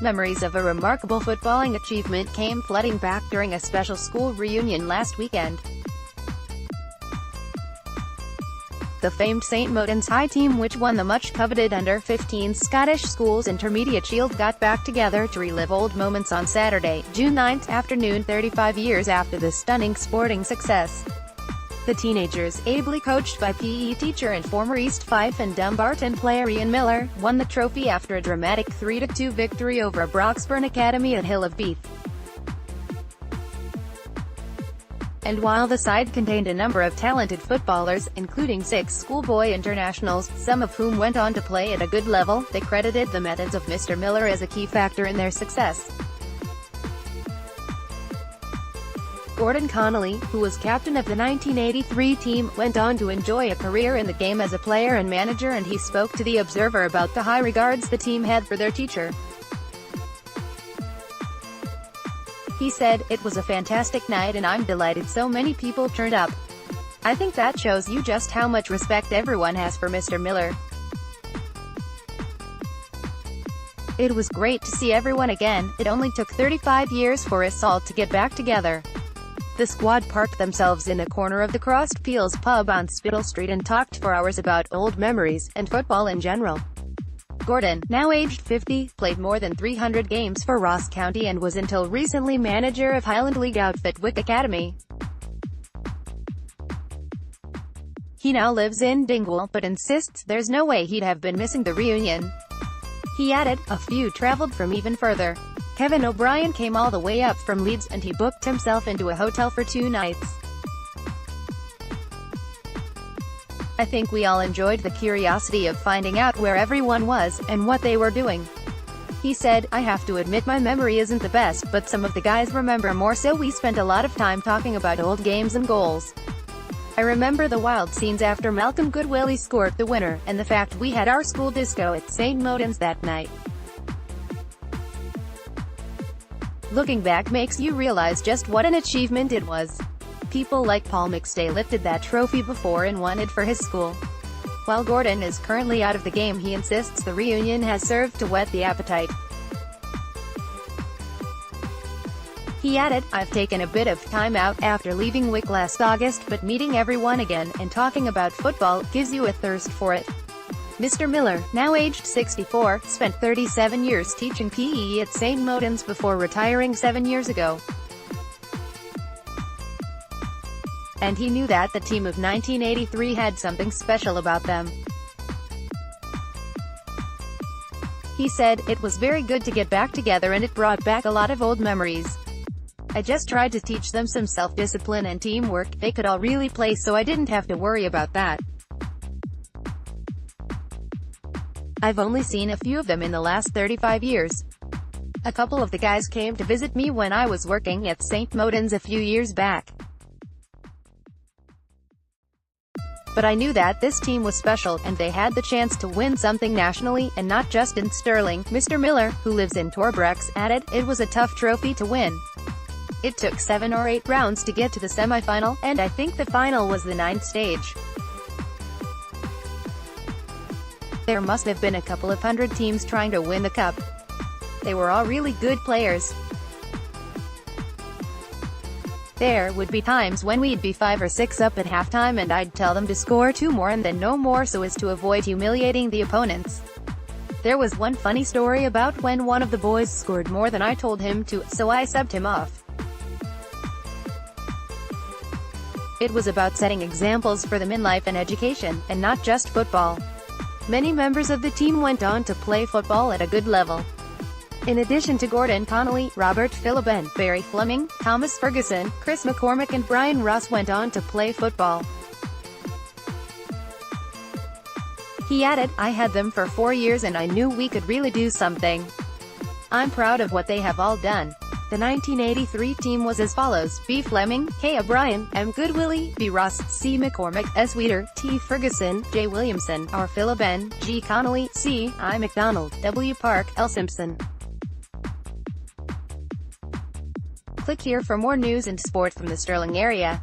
Memories of a remarkable footballing achievement came flooding back during a special school reunion last weekend. The famed St Modan's High team, which won the much-coveted under-15 Scottish Schools Intermediate Shield, got back together to relive old moments on Saturday, June 9 afternoon, 35 years after the stunning sporting success. The teenagers, ably coached by PE teacher and former East Fife and Dumbarton player Ian Millar, won the trophy after a dramatic 3-2 victory over Broxburn Academy at Hill of Beath. And while the side contained a number of talented footballers, including 6 schoolboy internationals, some of whom went on to play at a good level, they credited the methods of Mr. Millar as a key factor in their success. Gordon Connolly, who was captain of the 1983 team, went on to enjoy a career in the game as a player and manager, and he spoke to The Observer about the high regards the team had for their teacher. He said, "It was a fantastic night and I'm delighted so many people turned up. I think that shows you just how much respect everyone has for Mr. Millar. It was great to see everyone again. It only took 35 years for us all to get back together." The squad parked themselves in a corner of the Crossed Peels pub on Spittal Street and talked for hours about old memories, and football in general. Gordon, now aged 50, played more than 300 games for Ross County and was until recently manager of Highland League outfit Wick Academy. He now lives in Dingwall, but insists there's no way he'd have been missing the reunion. He added, "A few travelled from even further. Kevin O'Brien came all the way up from Leeds and he booked himself into a hotel for 2 nights. I think we all enjoyed the curiosity of finding out where everyone was, and what they were doing." He said, "I have to admit my memory isn't the best, but some of the guys remember more, so we spent a lot of time talking about old games and goals. I remember the wild scenes after Malcolm Goodwillie scored the winner, and the fact we had our school disco at St Modan's that night. Looking back makes you realize just what an achievement it was. People like Paul McStay lifted that trophy before and won it for his school." While Gordon is currently out of the game, he insists the reunion has served to whet the appetite. He added, "I've taken a bit of time out after leaving Wick last August, but meeting everyone again, and talking about football, gives you a thirst for it." Mr. Millar, now aged 64, spent 37 years teaching PE at St Modan's before retiring 7 years ago. And he knew that the team of 1983 had something special about them. He said, "It was very good to get back together and it brought back a lot of old memories. I just tried to teach them some self-discipline and teamwork. They could all really play, so I didn't have to worry about that. I've only seen a few of them in the last 35 years. A couple of the guys came to visit me when I was working at St Modan's a few years back. But I knew that this team was special, and they had the chance to win something nationally, and not just in Stirling." Mr. Millar, who lives in Torbrex, added, "It was a tough trophy to win. It took 7 or 8 rounds to get to the semi-final, and I think the final was the 9th stage. There must have been a couple of hundred teams trying to win the cup. They were all really good players. There would be times when we'd be 5 or 6 up at halftime and I'd tell them to score 2 more and then no more so as to avoid humiliating the opponents. There was one funny story about when one of the boys scored more than I told him to, so I subbed him off. It was about setting examples for them in life and education, and not just football." Many members of the team went on to play football at a good level. In addition to Gordon Connolly, Robert Philliben, Barry Fleming, Thomas Ferguson, Chris McCormick and Brian Ross went on to play football. He added, "I had them for 4 years and I knew we could really do something. I'm proud of what they have all done." The 1983 team was as follows: B. Fleming, K. O'Brien, M. Goodwillie, B. Ross, C. McCormick, S. Weeder, T. Ferguson, J. Williamson, R. Philliben, G. Connolly, C. I. McDonald, W. Park, L. Simpson. Click here for more news and sport from the Stirling area.